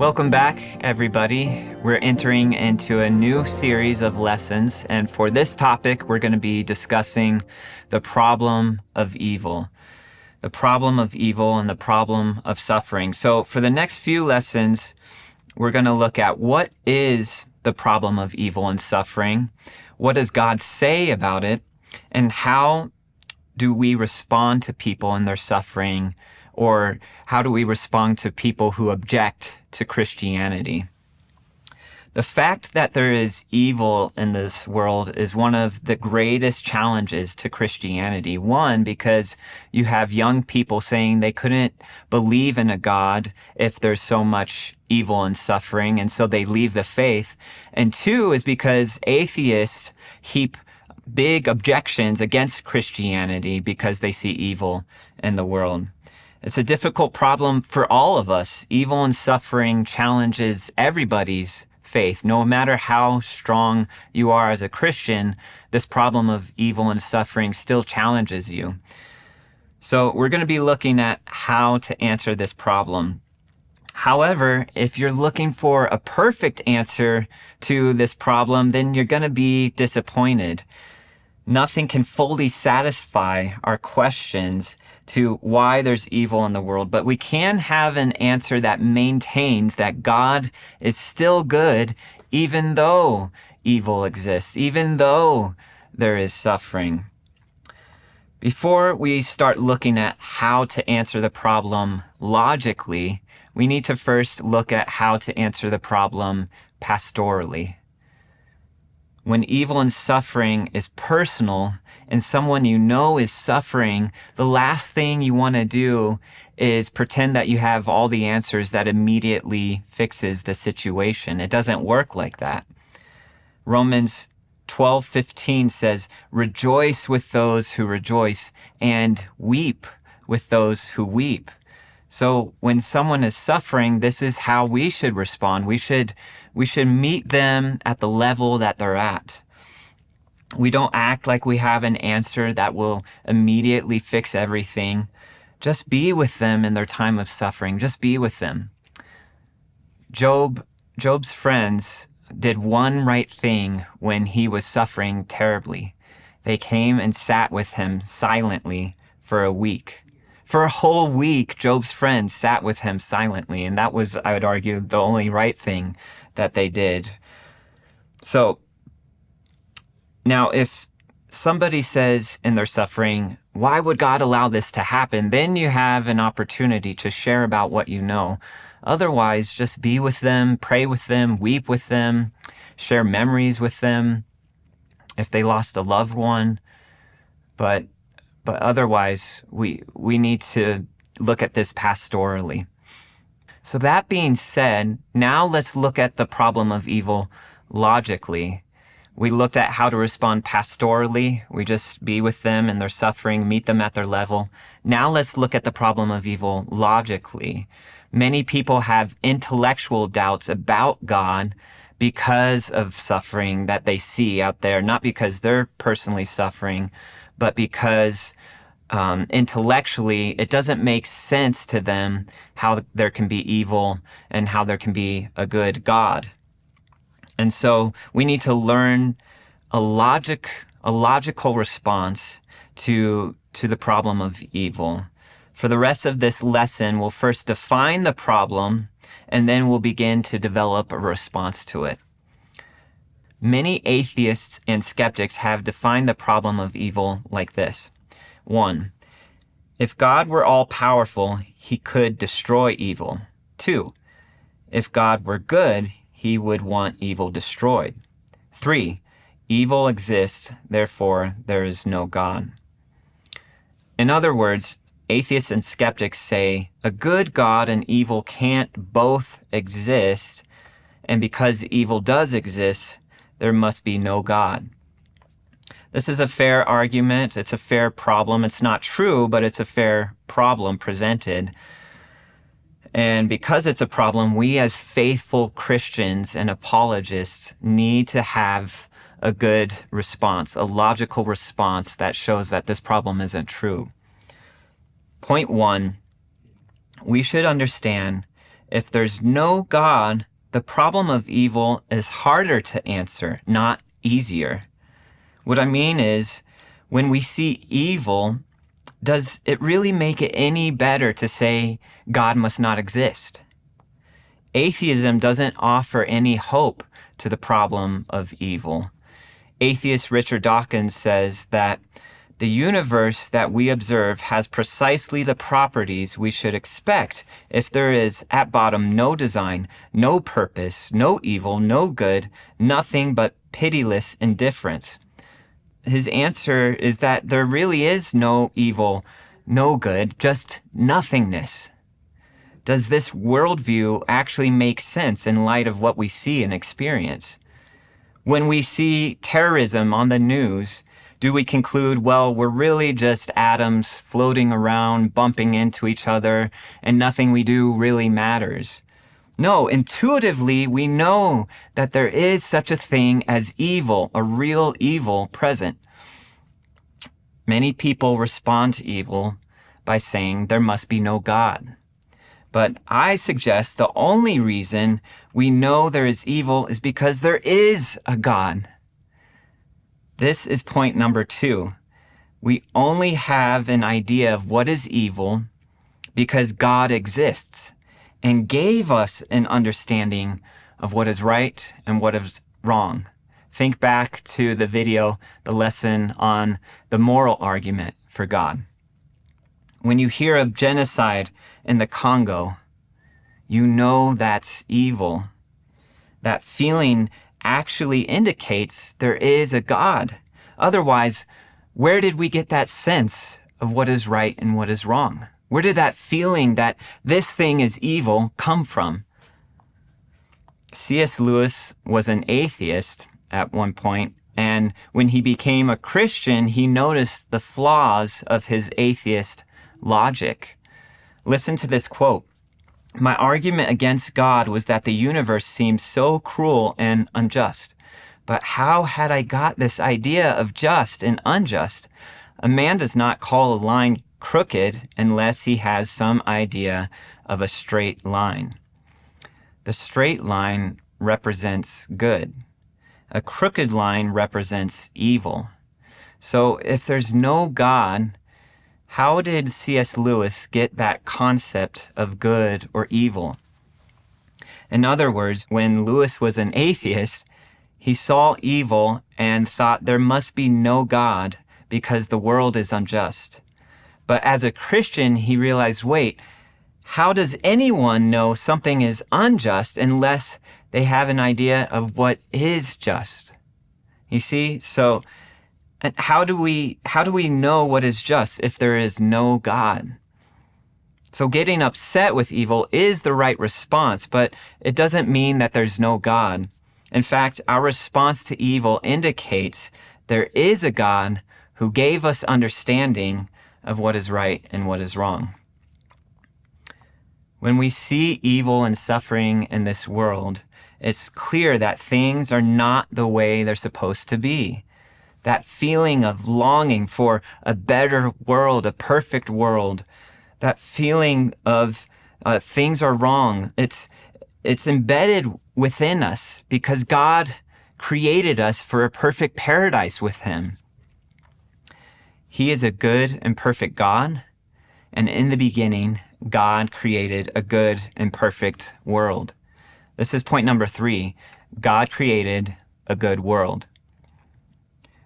Welcome back, everybody. We're entering into a new series of lessons, and for this topic, we're going to be discussing the problem of evil. The problem of evil and the problem of suffering. So for the next few lessons, we're going to look at what is the problem of evil and suffering, what does God say about it, and how do we respond to people in their suffering, or how do we respond to people who object to Christianity? The fact that there is evil in this world is one of the greatest challenges to Christianity. One, because you have young people saying they couldn't believe in a God if there's so much evil and suffering, and so they leave the faith. And two is because atheists heap big objections against Christianity because they see evil in the world. It's a difficult problem for all of us. Evil and suffering challenges everybody's faith. No matter how strong you are as a Christian, this problem of evil and suffering still challenges you. So we're going to be looking at how to answer this problem. However, if you're looking for a perfect answer to this problem, then you're going to be disappointed. Nothing can fully satisfy our questions to why there's evil in the world, but we can have an answer that maintains that God is still good even though evil exists, even though there is suffering. Before we start looking at how to answer the problem logically, we need to first look at how to answer the problem pastorally. When evil and suffering is personal and someone you know is suffering, the last thing you want to do is pretend that you have all the answers that immediately fixes the situation. It doesn't work like that. Romans 12:15 says, "Rejoice with those who rejoice and weep with those who weep." So when someone is suffering, this is how we should respond. We should meet them at the level that they're at. We don't act like we have an answer that will immediately fix everything. Just be with them in their time of suffering. Just be with them. Job's friends did one right thing when he was suffering terribly. They came and sat with him silently for a week. For a whole week, Job's friends sat with him silently, and that was, I would argue, the only right thing that they did. So, now if somebody says in their suffering, "Why would God allow this to happen?" then you have an opportunity to share about what you know. Otherwise, just be with them, pray with them, weep with them, share memories with them if they lost a loved one. But otherwise, we need to look at this pastorally. So that being said, now let's look at the problem of evil logically. We looked at how to respond pastorally. We just be with them in their suffering, meet them at their level. Now let's look at the problem of evil logically. Many people have intellectual doubts about God because of suffering that they see out there, not because they're personally suffering, but because intellectually it doesn't make sense to them how there can be evil and how there can be a good God. And so we need to learn a logical response to the problem of evil. For the rest of this lesson, we'll first define the problem, and then we'll begin to develop a response to it. Many atheists and skeptics have defined the problem of evil like this. 1, if God were all-powerful, he could destroy evil. 2, if God were good, he would want evil destroyed. 3, evil exists, therefore there is no God. In other words, atheists and skeptics say a good God and evil can't both exist, and because evil does exist, there must be no God. This is a fair argument. It's a fair problem. It's not true, but it's a fair problem presented. And because it's a problem, we as faithful Christians and apologists need to have a good response, a logical response that shows that this problem isn't true. Point 1, we should understand If there's no God, the problem of evil is harder to answer, not easier. What I mean is, when we see evil, does it really make it any better to say God must not exist? Atheism doesn't offer any hope to the problem of evil. Atheist Richard Dawkins says that the universe that we observe has precisely the properties we should expect if there is, at bottom, no design, no purpose, no evil, no good, nothing but pitiless indifference. His answer is that there really is no evil, no good, just nothingness. Does this worldview actually make sense in light of what we see and experience? When we see terrorism on the news, do we conclude, well, we're really just atoms floating around, bumping into each other, and nothing we do really matters? No, intuitively, we know that there is such a thing as evil, a real evil present. Many people respond to evil by saying there must be no God. But I suggest the only reason we know there is evil is because there is a God. This is point number 2. We only have an idea of what is evil because God exists and gave us an understanding of what is right and what is wrong. Think back to the video, the lesson on the moral argument for God. When you hear of genocide in the Congo, you know that's evil. That feeling actually indicates there is a God. Otherwise, where did we get that sense of what is right and what is wrong? Where did that feeling that this thing is evil come from? C.S. Lewis was an atheist at one point, and when he became a Christian, he noticed the flaws of his atheist logic. Listen to this quote. "My argument against God was that the universe seemed so cruel and unjust. But how had I got this idea of just and unjust? A man does not call a line crooked unless he has some idea of a straight line. The straight line represents good. A crooked line represents evil. So if there's no God, how did C.S. Lewis get that concept of good or evil? In other words, when Lewis was an atheist, he saw evil and thought there must be no God because the world is unjust. But as a Christian, he realized, wait, how does anyone know something is unjust unless they have an idea of what is just? You see? So how do we know what is just if there is no God? So getting upset with evil is the right response, but it doesn't mean that there's no God. In fact, our response to evil indicates there is a God who gave us understanding of what is right and what is wrong. When we see evil and suffering in this world, it's clear that things are not the way they're supposed to be. That feeling of longing for a better world, a perfect world, that feeling of things are wrong, it's embedded within us because God created us for a perfect paradise with Him. He is a good and perfect God, and in the beginning, God created a good and perfect world. This is point number 3. God created a good world.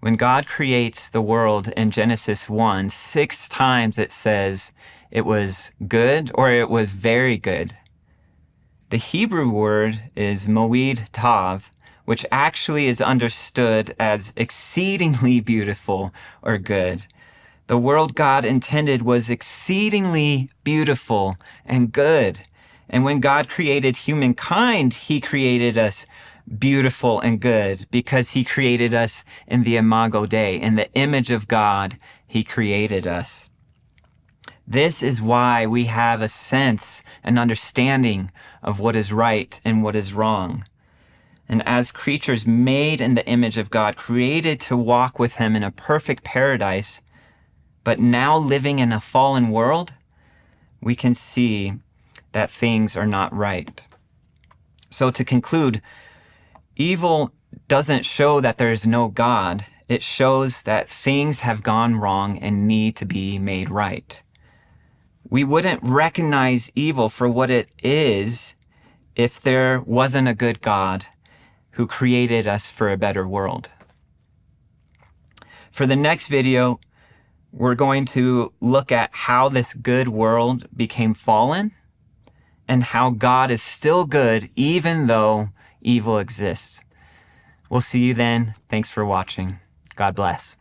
When God creates the world in Genesis 1, 6 times it says it was good or it was very good. The Hebrew word is moed tav, which actually is understood as exceedingly beautiful or good. The world God intended was exceedingly beautiful and good. And when God created humankind, He created us beautiful and good because He created us in the imago Dei, in the image of God, He created us. This is why we have a sense and understanding of what is right and what is wrong. And as creatures made in the image of God, created to walk with Him in a perfect paradise, but now living in a fallen world, we can see that things are not right. So to conclude, evil doesn't show that there is no God. It shows that things have gone wrong and need to be made right. We wouldn't recognize evil for what it is if there wasn't a good God who created us for a better world. For the next video, we're going to look at how this good world became fallen and how God is still good even though evil exists. We'll see you then. Thanks for watching. God bless.